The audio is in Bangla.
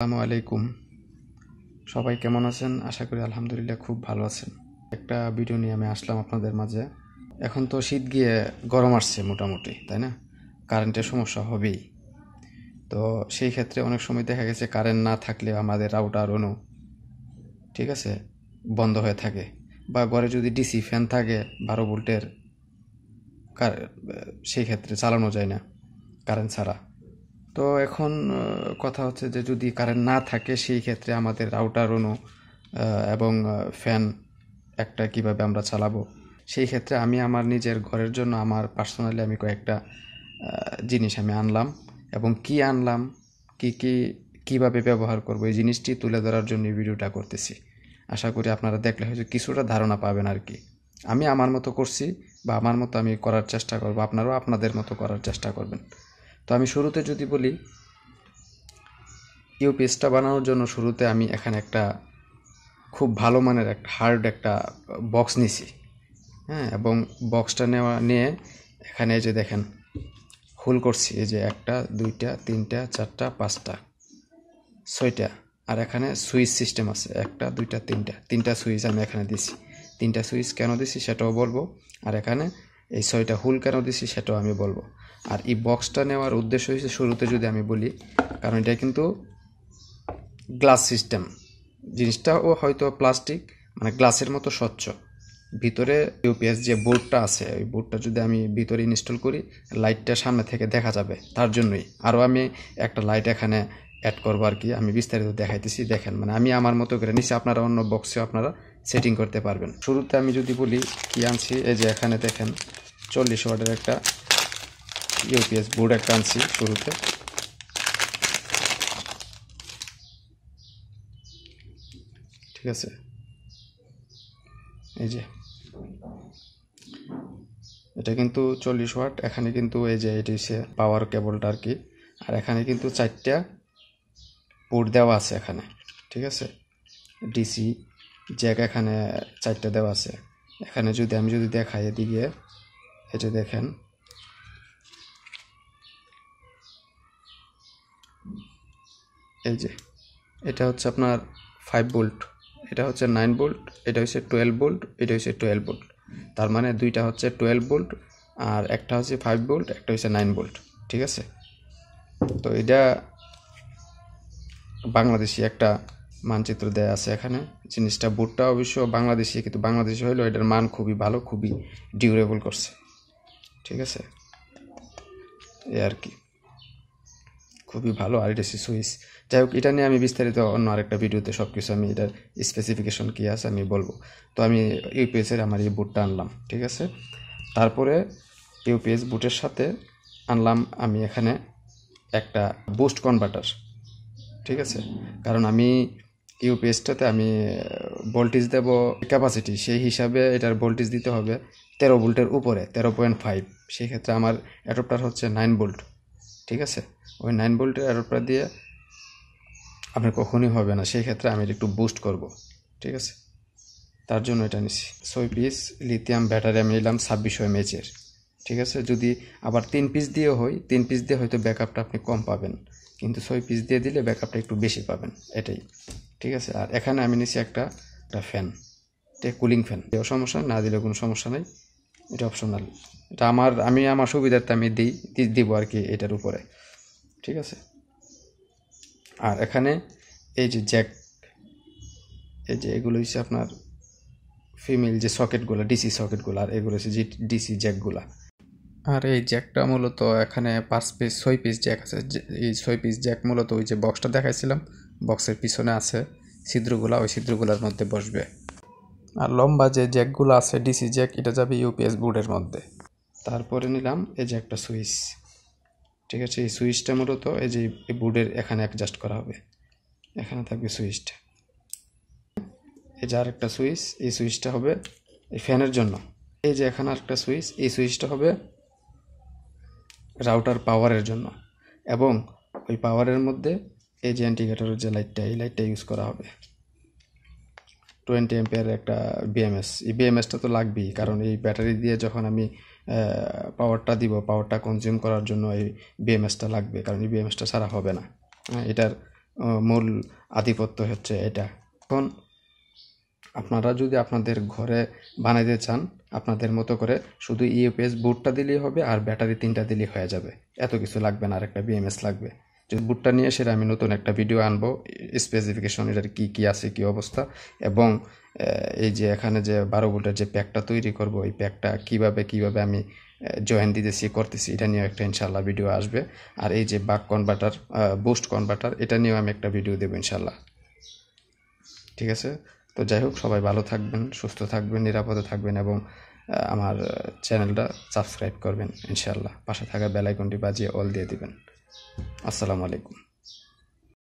আসসালামু আলাইকুম। সবাই কেমন আছেন? আশা করি আলহামদুলিল্লাহ খুব ভালো আছেন। একটা ভিডিও নিয়ে আমি আসলাম আপনাদের মাঝে। এখন তো শীত গিয়ে গরম আসছে মোটামুটি, তাই না? কারেন্টের সমস্যা হবেই। তো সেই ক্ষেত্রে অনেক সময় দেখা গেছে কারেন্ট না থাকলে আমাদের রাউটার ঠিক আছে, বন্ধ হয়ে থাকে। বা ঘরে যদি ডিসি ফ্যান থাকে 12 ভোল্টের, সেই ক্ষেত্রে চালানো যায় না কারেন্ট ছাড়া। তো এখন কথা হচ্ছে যে যদি কারেন্ট না থাকে সেই ক্ষেত্রে আমাদের রাউটার এবং ফ্যান একটা কিভাবে আমরা চালাবো, সেই ক্ষেত্রে আমি আমার নিজের ঘরের জন্য আমার পার্সোনালি আমি কয়েকটা জিনিস আমি আনলাম, এবং কি আনলাম, কিভাবে ব্যবহার করব এই জিনিসটি তুলে ধরার জন্য এই ভিডিওটা করতেছি। আশা করি আপনারা দেখলে হয়তো কিছুটা ধারণা পাবেন আর কি। আমি আমার মতো করছি, বা আমার মতো আমি করার চেষ্টা করব, আপনারাও আপনাদের মতো করার চেষ্টা করবেন। তো আমি শুরুতে যদি বলি, ইউপিএসটা বানানোর জন্য শুরুতে আমি এখানে একটা খুব ভালো মানের একটা হার্ড একটা বক্স নিছি, হ্যাঁ। এবং বক্সটা নিয়ে এখানে যে দেখেন হোল করছি, এই যে 1টা 2টা 3টা 4টা 5টা 6টা, আর এখানে সুইচ সিস্টেম আছে 1টা 2টা 3টা সুইচ আমি এখানে দিছি। 3টা সুইচ কেন দিছি সেটাও বলবো, আর এখানে এই 6টা হোল কেন দিছি সেটাও আমি বলবো। আর এই বক্সটা নেওয়ার উদ্দেশ্য হচ্ছে শুরুতে যদি আমি বলি, কারণ এটা কিন্তু গ্লাস সিস্টেম, জিনিসটাও হয়তো প্লাস্টিক, মানে গ্লাসের মতো স্বচ্ছ। ভিতরে ইউপিএস যে বোর্ডটা আছে, ওই বোর্ডটা যদি আমি ভিতরে ইনস্টল করি, লাইটটা সামনে থেকে দেখা যাবে, তার জন্যই আরও আমি একটা লাইট এখানে অ্যাড করবো আর কি। আমি বিস্তারিত দেখাইতেছি, দেখেন, মানে আমি আমার মতো করে নিচ্ছি, আপনারা অন্য বক্সেও আপনারা সেটিং করতে পারবেন। শুরুতে আমি যদি বলি কি আনছি, এই যে এখানে দেখেন 40 ওয়াটের একটা ইউপিএস বোর্ড একটা আনছি শুরুতে। ঠিক আছে, এই যে এটা কিন্তু 40 ওয়াট। এখানে কিন্তু এই যে এটি হচ্ছে পাওয়ার কেবলটা আর কি। আর এখানে কিন্তু 4টা পোর্ট দেওয়া আছে এখানে, ঠিক আছে। ডিসি জ্যাক এখানে 4টা দেওয়া আছে। এখানে যদি আমি দেখাই এদিকে, এই যে দেখেন, এই যে এটা হচ্ছে আপনার 5 ভোল্ট, এটা হচ্ছে 9 ভোল্ট, এটা হচ্ছে 12 ভোল্ট, এটা হচ্ছে 12 ভোল্ট। তার মানে দুইটা হচ্ছে 12 ভোল্ট, আর একটা হচ্ছে 5 ভোল্ট, একটা হচ্ছে 9 ভোল্ট, ঠিক আছে। তো এটা বাংলাদেশি একটা মানচিত্র দেয়া আছে এখানে। জিনিসটা বোর্ডটা অবশ্য বাংলাদেশি, কিন্তু বাংলাদেশি হলেও এটার মান খুবই ভালো, খুবই ডিউরেবল করছে, ঠিক আছে। এই আর কি, খুবই ভালো। আর এটা সুইচ, যাই হোক, এটা নিয়ে আমি বিস্তারিত অন্য আরেকটা ভিডিওতে সব কিছু আমি এটার স্পেসিফিকেশন কী আছে আমি বলবো। তো আমি ইউপিএসের আমার এই বোর্ডটা আনলাম, ঠিক আছে। তারপরে ইউপিএস বোর্ডের সাথে আনলাম আমি এখানে একটা বুস্ট কনভার্টার, ঠিক আছে। কারণ আমি ইউপিএসটাতে আমি ভোল্টেজ দেব ক্যাপাসিটি, সেই হিসাবে এটার ভোল্টেজ দিতে হবে 13 ভোল্টের উপরে, 13.5। সেই ক্ষেত্রে আমার অ্যাডপ্টার হচ্ছে 9 ভোল্ট, ঠিক আছে। ওই 9 ভোল্টের অ্যাডপ্টার দিয়ে আপনার কখনই হবে না, সেই ক্ষেত্রে আমি একটু বুস্ট করব, ঠিক আছে। তার জন্য এটা নিচ্ছি 6 পিস লিথিয়াম ব্যাটারি আমি নিলাম 2600 mAh, ঠিক আছে। যদি আবার 3 পিস দিয়ে হয়, 3 পিস দিয়ে হয়তো ব্যাকআপটা আপনি কম পাবেন, কিন্তু 6 পিস দিয়ে দিলে ব্যাকআপটা একটু বেশি পাবেন, এটাই, ঠিক আছে। আর এখানে আমি নিচ্ছি একটা ফ্যান, এটা কুলিং ফ্যান। এও সমস্যা না দিলে কোনো সমস্যা নেই, এটা অপশনাল। এটা আমি আমার সুবিধার্থে আমি দিব আর কি এটার উপরে, ঠিক আছে। আর এখানে এই যে জ্যাক, এই যে এগুলো হচ্ছে আপনার ফিমেল যে সকেটগুলো, ডিসি সকেটগুলো, আর এগুলো হচ্ছে ডিসি জ্যাকগুলা। আর এই জ্যাকটা মূলত এখানে 6 পিস জ্যাক আছে। এই 6 পিস জ্যাক মূলত ওই যে বক্সটা দেখাইছিলাম, বক্সের পিছনে আছে ছিদ্রগুলা, ওই ছিদ্রগুলার মধ্যে বসবে। আর লম্বা যে জ্যাকগুলো আছে ডিসি জ্যাক, এটা যাবে ইউপিএস বোর্ডের মধ্যে। তারপরে নিলাম এই যে একটা সুইচ, ঠিক আছে। এই সুইচটা মূলত এই যে এই বোর্ডের এখানে অ্যাডজাস্ট করা হবে, এখানে থাকবে সুইচটা। এই যে আরেকটা সুইচ, এই সুইচটা হবে এই ফ্যানের জন্য। এই যে এখানে আরেকটা সুইচ, এই সুইচটা হবে রাউটার পাওয়ারের জন্য। এবং ওই পাওয়ারের মধ্যে এই যে ইন্ডিকেটরের যে লাইটটা, এই লাইটটা ইউজ করা হবে। 20 অ্যাম্পিয়ারের একটা বিএমএস, এই বিএমএসটা তো লাগবেই, কারণ এই ব্যাটারি দিয়ে যখন আমি পাওয়ারটা দিব, পাওয়ারটা কনজিউম করার জন্য এই বিএমএসটা লাগবে, কারণ এই বিএমএসটা ছাড়া হবে না। এটার মূল আধিপত্য হচ্ছে এটা। এখন আপনারা যদি আপনাদের ঘরে বানাইতে চান আপনাদের মতো করে, শুধু ইউপিএস বোর্ডটা দিলেই হবে আর ব্যাটারি 3টা দিলেই হয়ে যাবে, এত কিছু লাগবে না। আর একটা বিএমএস লাগবে। যদি বোর্ডটা নিয়ে সেটা আমি নতুন একটা ভিডিও আনবো, স্পেসিফিকেশন এটার কী আছে কী অবস্থা, এবং এই যে এখানে যে 12 ভোল্টের যে প্যাকটা তৈরি করব, এই প্যাকটা কিভাবে আমি জয়েন করতেছি, এটা নিয়ে একটা ইনশাল্লাহ ভিডিও আসবে। আর এই যে বাক কনভার্টার, বুস্ট কনভার্টার, এটা নিয়েও আমি একটা ভিডিও দেবো ইনশাল্লাহ। ঠিক আছে? তো যাই হোক, সবাই ভালো থাকবেন, সুস্থ থাকবেন, নিরাপদে থাকবেন, এবং আমার চ্যানেলটা সাবস্ক্রাইব করবেন ইনশাল্লাহ। পাশে থাকা বেল আইকনটি বাজিয়ে অল দিয়ে দিবেন। আসসালামু আলাইকুম।